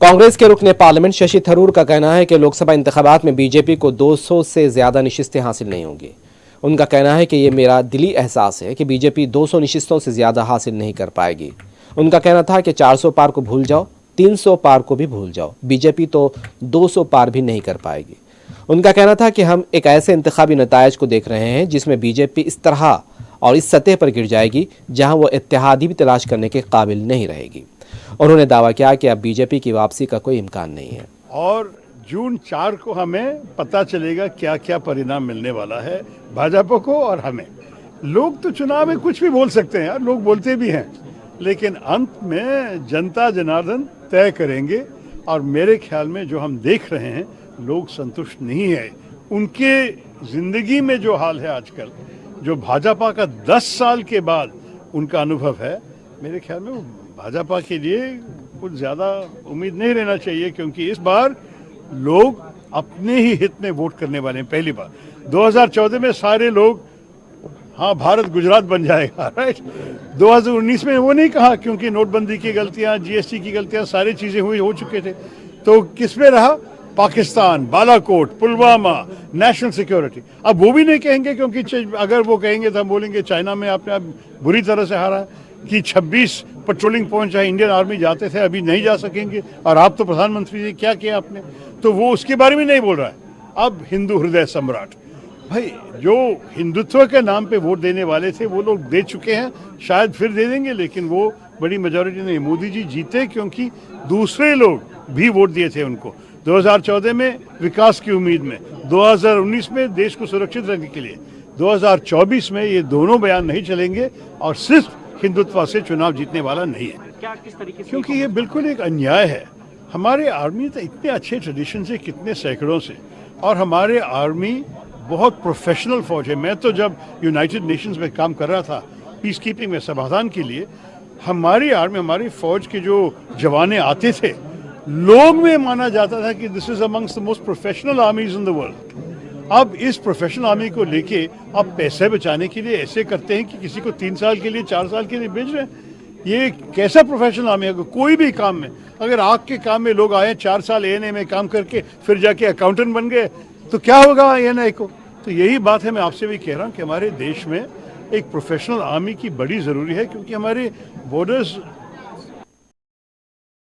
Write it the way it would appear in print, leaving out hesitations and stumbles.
कांग्रेस के रुकने पार्लियामेंट शशि थरूर का कहना है कि लोकसभा इंतखाबात में बीजेपी को 200 से ज्यादा नशिस्तें हासिल नहीं होंगी। उनका कहना है कि ये मेरा दिली एहसास है कि बीजेपी 200 नशिस्तों से ज्यादा हासिल नहीं कर पाएगी। उनका कहना था कि 400 पार को भूल जाओ, 300 पार को भी भूल जाओ, बीजेपी तो 200 पार भी नहीं कर पाएगी। उनका कहना था कि हम एक ऐसे इंतखाबी नतायज को देख रहे हैं जिसमें बीजेपी इस तरह और इस सतह पर गिर जाएगी जहां वो इत्तेहादी भी तलाश करने के काबिल नहीं रहेगी। उन्होंने दावा किया कि अब बीजेपी की वापसी का कोई इम्कान नहीं है और जून 4 को हमें पता चलेगा क्या क्या परिणाम मिलने वाला है भाजपा को और हमें। लोग तो चुनाव में कुछ भी बोल सकते हैं यार, लोग बोलते भी हैं, लेकिन अंत में जनता जनार्दन तय करेंगे। और मेरे ख्याल में जो हम देख रहे हैं, लोग संतुष्ट नहीं है। उनके जिंदगी में जो हाल है आजकल, जो भाजपा का 10 साल के बाद उनका अनुभव है, मेरे ख्याल में भाजपा के लिए कुछ ज़्यादा उम्मीद नहीं रहना चाहिए, क्योंकि इस बार लोग अपने ही हित में वोट करने वाले हैं। पहली बार 2014 में सारे लोग हाँ भारत गुजरात बन जाएगा, राइट। 2019 में वो नहीं कहा, क्योंकि नोटबंदी की गलतियां, जीएसटी की गलतियां, सारी चीज़ें हो चुके थे। तो किस में रहा? Pakistan, Balakot, Pulwama, national security. अब वो भी नहीं कहेंगे, क्योंकि अगर वो कहेंगे तो हम बोलेंगे चाइना में आपने बुरी तरह से हारा कि 26 पेट्रोलिंग पॉइंट चाहे इंडियन आर्मी जाते थे, अभी नहीं जा सकेंगे, और आप तो प्रधानमंत्री जी, क्या किया आपने? तो वो उसके बारे में नहीं बोल रहा है। अब हिंदू हृदय सम्राट, भाई जो हिंदुत्व के नाम पे वोट देने वाले थे वो लोग दे चुके हैं, शायद फिर दे देंगे, लेकिन वो बड़ी मेजॉरिटी नहीं। मोदी जी जीते क्योंकि दूसरे लोग भी वोट दिए थे उनको। 2014 में विकास की उम्मीद में, 2019 में देश को सुरक्षित रखने के लिए, 2024 में ये दोनों बयान नहीं चलेंगे और सिर्फ हिंदुत्व से चुनाव जीतने वाला नहीं है। क्या किस तरीके से? क्योंकि ये बिल्कुल एक अन्याय है। हमारे आर्मी तो इतने अच्छे ट्रेडिशन से, कितने सैकड़ों से, और हमारे आर्मी बहुत प्रोफेशनल फौज है। मैं तो जब यूनाइटेड नेशंस में काम कर रहा था पीस कीपिंग में समाधान के लिए, हमारी आर्मी, हमारी फौज के जो जवाने आते थे, लोग में माना जाता था कि this is amongst the most professional आर्मीज in the world. अब इस प्रोफेशनल आर्मी को लेके आप पैसे बचाने के लिए ऐसे करते हैं कि किसी को 3 साल के लिए, 4 साल के लिए भेज रहे हैं। ये कैसा प्रोफेशनल आर्मी है? कोई भी काम में, अगर आग के काम में लोग आए 4 साल एएनए में काम करके फिर जाके अकाउंटेंट बन गए, तो क्या होगा एएनए को? तो यही बात है, मैं आपसे भी कह रहा हूँ कि हमारे देश में एक प्रोफेशनल आर्मी की बड़ी ज़रूरी है, क्योंकि हमारे बॉर्डर्स